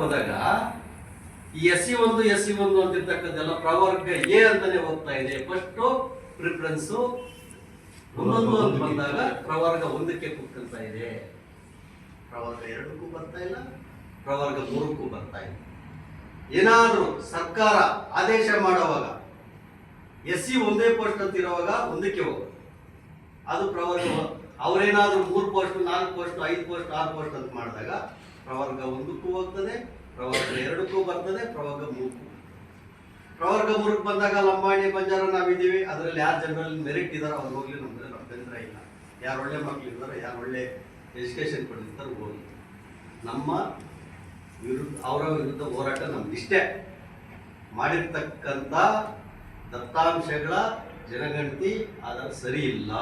ಹೋದಾಗ ಈ SC1 ಅಂತಿರ್ತಕ್ಕಂಥೆಲ್ಲ ಪ್ರವರ್ಗ ಎ ಅಂತಾನೆ ಹೋಗ್ತಾ ಇದೆ. ಫಸ್ಟ್ ಪ್ರಿಫರೆನ್ಸ್ ಒಂದೊಂದು ಅಂತ ಬಂದಾಗ ಪ್ರವರ್ಗ 1ಕ್ಕೆ ಕುಕ್ಕಂತ ಇದೆ, ಪ್ರವರ್ಗ 2ಕ್ಕೂ ಬರ್ತಾ ಇಲ್ಲ, ಪ್ರವರ್ಗ 3ಕ್ಕೂ ಬರ್ತಾ ಇಲ್ಲ. ಏನಾದ್ರೂ ಸರ್ಕಾರ ಆದೇಶ ಮಾಡುವಾಗ SC ಒಂದೇ ಪೋಸ್ಟ್ ಅಂತ ಇರುವಾಗ 1ಕ್ಕೆ ಹೋಗೋದು, ಅದು ಪ್ರವರ್ಗ. ಅವರೇನಾದ್ರೂ 3 ಪೋಸ್ಟ್ 4 ಪೋಸ್ಟ್ 5 ಪೋಸ್ಟ್ 6 ಪೋಸ್ಟ್ ಅಂತ ಮಾಡಿದಾಗ ಪ್ರವರ್ಗ 1ಕ್ಕೂ ಹೋಗ್ತದೆ, ಪ್ರವರ್ಗ 2ಕ್ಕೂ ಬರ್ತದೆ, ಪ್ರವರ್ಗ 3ಕ್ಕೂ. ಪ್ರವರ್ಗ 3ಕ್ಕೆ ಬಂದಾಗ ಲಂಬಾಣಿ ಬಂಜಾರ ನಾವಿದ್ದೀವಿ. ಅದರಲ್ಲಿ ಯಾರು ಜನರಲ್ ಮೆರಿಟ್ ಇದಾರೋ ಅವ್ರು ಹೋಗ್ಲಿ, ನಮ್ಗೆ ಅಭ್ಯಂತರ ಇಲ್ಲ. ಯಾರು ಒಳ್ಳೆ ಮಕ್ಳು ಇದ್ದಾರೋ, ಯಾರು ಒಳ್ಳೆ ಎಜುಕೇಶನ್ ಪಡೆದಿರ್ತಾರೋ ಹೋಗಿ. ನಮ್ಮ ಅವರ ವಿರುದ್ಧ ಹೋರಾಟ ನಮ್ದಿಷ್ಟೇ. ಮಾಡಿರ್ತಕ್ಕಂಥ ದತ್ತಾಂಶಗಳ ಜನಗಣತಿ ಅದರ ಸರಿ ಇಲ್ಲ,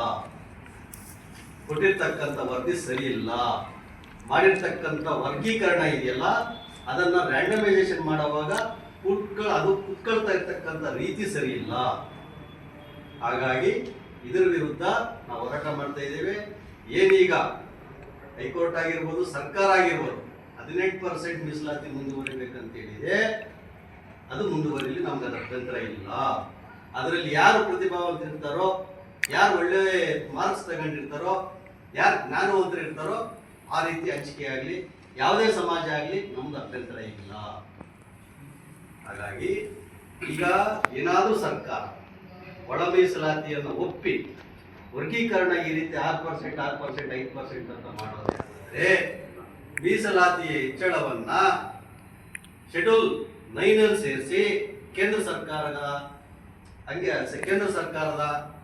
ಕೊಟ್ಟಿರ್ತಕ್ಕಂಥ ವರದಿ ಸರಿ ಇಲ್ಲ, ಮಾಡಿರ್ತಕ್ಕಂಥ ವರ್ಗೀಕರಣ ಇದೆಯಲ್ಲ ಅದನ್ನ ರ್ಯಾಂಡಮೈಸೇಷನ್ ಮಾಡುವಾಗ ಅದು ಕುತ್ಕೊಳ್ತಾ ಇರ್ತಕ್ಕಂಥ ರೀತಿ ಸರಿ ಇಲ್ಲ. ಹಾಗಾಗಿ ಇದರ ವಿರುದ್ಧ ನಾವು ಹೋರಾಟ ಮಾಡ್ತಾ ಇದ್ದೇವೆ. ಏನೀಗ ಹೈಕೋರ್ಟ್ ಆಗಿರ್ಬೋದು, ಸರ್ಕಾರ ಆಗಿರ್ಬೋದು 18% ಮೀಸಲಾತಿ ಮುಂದುವರಿಬೇಕಂತ ಹೇಳಿದೆ. ಅದು ಮುಂದುವರಿಲಿ, ನಮ್ಗೆ ಅದರ ಅಭ್ಯಂತರ ಇಲ್ಲ. ಅದರಲ್ಲಿ ಯಾರು ಪ್ರತಿಭಾವಂತರಿರ್ತಾರೋ, ಯಾರು ಒಳ್ಳೆ ಮಾರ್ಕ್ಸ್ ತಗೊಂಡಿರ್ತಾರೋ, ಯಾರು ಜ್ಞಾನವಂತರಿರ್ತಾರೋ ಆ ರೀತಿ ಹಂಚಿಕೆ ಆಗಲಿ, ಯಾವುದೇ ಸಮಾಜ ಆಗಲಿ ನಮ್ದು ಅಭ್ಯಂತರ ಇಲ್ಲ. ಹಾಗಾಗಿ ಈಗ ಏನಾದರೂ ಸರ್ಕಾರ ಒಳ ಮೀಸಲಾತಿಯನ್ನು ಒಪ್ಪಿ ವರ್ಗೀಕರಣ ಈ ರೀತಿ 6%, 5% ಅಂತ ಮಾಡೋದಾದ್ರೆ ಮೀಸಲಾತಿ ಹೆಚ್ಚಳವನ್ನ ಶೆಡ್ಯೂಲ್ 9 ಸೇರಿಸಿ ಕೇಂದ್ರ ಸರ್ಕಾರದ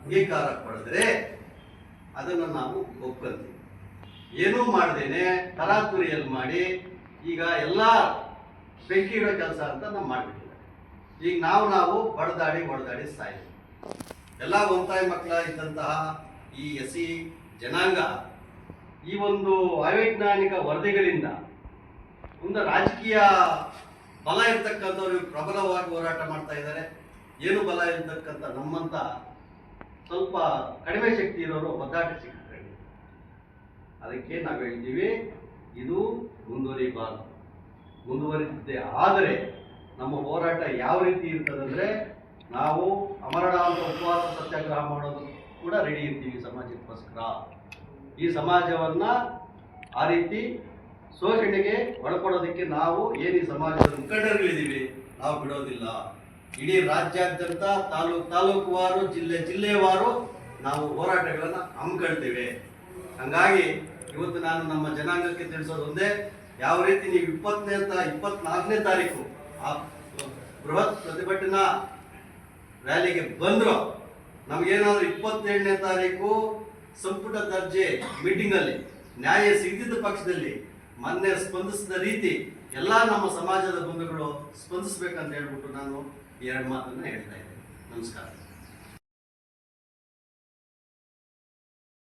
ಅಂಗೀಕಾರ ಪಡೆದ್ರೆ ಅದನ್ನು ನಾವು ಒಪ್ಕೊಂತೀವಿ. ಏನೂ ಮಾಡ್ದೇನೆ ತರಾತುರಿಯಲ್ಲಿ ಮಾಡಿ ಈಗ ಎಲ್ಲ ಬೆಂಕಿ ಇಡೋ ಕೆಲಸ ಅಂತ ನಾವು ಮಾಡಿಬಿಟ್ಟಿದ್ದಾರೆ. ಈಗ ನಾವು ಹೊಡೆದಾಡಿ ಸಾಯಿಲ್ಲ. ಎಲ್ಲ ಒಂತಾಯಿ ಮಕ್ಕಳ ಇದ್ದಂತಹ ಈ SC ಜನಾಂಗ ಈ ಒಂದು ಅವೈಜ್ಞಾನಿಕ ವರದಿಗಳಿಂದ ಒಂದು ರಾಜಕೀಯ ಬಲ ಇರ್ತಕ್ಕಂಥವ್ರು ಪ್ರಬಲವಾಗಿ ಹೋರಾಟ ಮಾಡ್ತಾ ಇದ್ದಾರೆ. ಏನು ಬಲ ಇರ್ತಕ್ಕಂಥ ನಮ್ಮಂತ ಸ್ವಲ್ಪ ಕಡಿಮೆ ಶಕ್ತಿ ಇರೋರು ಒದ್ದಾಟ ಸಿಗ್ತಾರೆ. ಅದಕ್ಕೆ ನಾವು ಹೇಳ್ತೀವಿ, ಇದು ಮುಂದುವರಿಬಾರದು. ಮುಂದುವರಿದಿದೆ ಆದರೆ ನಮ್ಮ ಹೋರಾಟ ಯಾವ ರೀತಿ ಇರ್ತದಂದ್ರೆ, ನಾವು ಅಮರನಾಥ ಉಪವಾಸ ಸತ್ಯಾಗ್ರಹ ಮಾಡೋದು ಕೂಡ ರೆಡಿ ಇರ್ತೀವಿ ಸಮಾಜಕ್ಕೋಸ್ಕರ. ಈ ಸಮಾಜವನ್ನ ಆ ರೀತಿ ಶೋಷಣೆಗೆ ಒಳಪಡೋದಕ್ಕೆ ನಾವು ಏನು ಈ ಸಮಾಜದ ಮುಖಂಡರುಗಳಿದ್ದೀವಿ, ನಾವು ಬಿಡೋದಿಲ್ಲ. ಇಡೀ ರಾಜ್ಯಾದ್ಯಂತ ತಾಲೂಕುವಾರು ಜಿಲ್ಲೆವಾರು ನಾವು ಹೋರಾಟಗಳನ್ನು ಹಮ್ಮಿಕೊಳ್ತೇವೆ. ಹಂಗಾಗಿ ಇವತ್ತು ನಾನು ನಮ್ಮ ಜನಾಂಗಕ್ಕೆ ತಿಳಿಸೋದು ಒಂದೇ, ಯಾವ ರೀತಿ ನೀವು 24ನೇ ತಾರೀಕು ಆ ಬೃಹತ್ ಪ್ರತಿಭಟನಾ ರ್ಯಾಲಿಗೆ ಬಂದ್ರು, ನಮಗೇನಾದ್ರೂ 27ನೇ ತಾರೀಕು ಸಂಪುಟ ದರ್ಜೆ ಮೀಟಿಂಗಲ್ಲಿ ನ್ಯಾಯ ಸಿಗದಿದ್ದ ಪಕ್ಷದಲ್ಲಿ ಮೊನ್ನೆ ಸ್ಪಂದಿಸಿದ ರೀತಿ ಎಲ್ಲ ನಮ್ಮ ಸಮಾಜದ ಬಂಧುಗಳು ಸ್ಪಂದಿಸಬೇಕಂತ ಹೇಳ್ಬಿಟ್ಟು ನಾನು 2 ಮಾತನ್ನ ಹೇಳ್ತಾ ಇದ್ದೇನೆ. ನಮಸ್ಕಾರ.